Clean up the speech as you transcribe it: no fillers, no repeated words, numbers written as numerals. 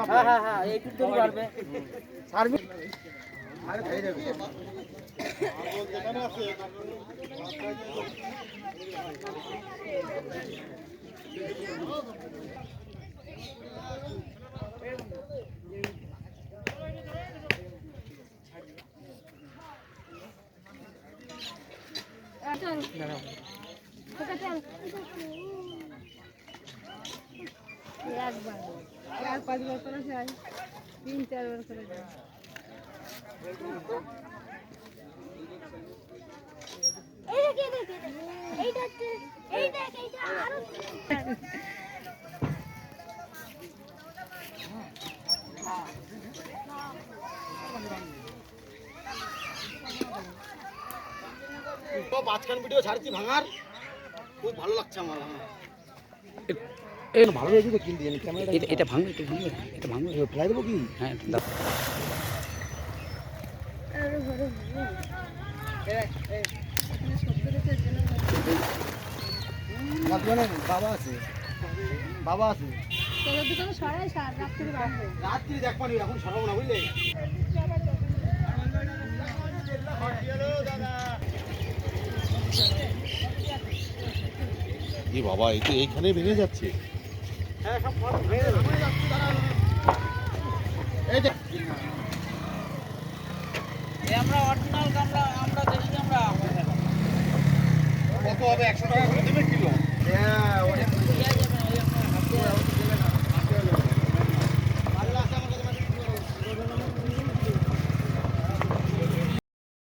হ্যাঁ হ্যাঁ হ্যাঁ এইটুকু তৈরি পারবে সার্ভিস আরে খাই যাবে একবার 4-5 বার করে যায় 3-4 বার করে যায় এইটা আরো আজকাল ভিডিও ছাড়ছি ভাঙার খুব ভালো লাগছে আমার এই ভালো হয়েছে তো কিনতে জানি ক্যামেরাটা এটা ভাঙবে একটু ভাঙবে এটা ভাঙবে ফেলাই দেবো কি হ্যাঁ দাও বাবা আছে বাবা আছে দোকানে সরাই রাত্রি দেখ পানি এখন সরাবো না বুঝলে বাবা এই তো এইখানে ভেঙে যাচ্ছে হ্যাঁ সব ভেঙে যাচ্ছে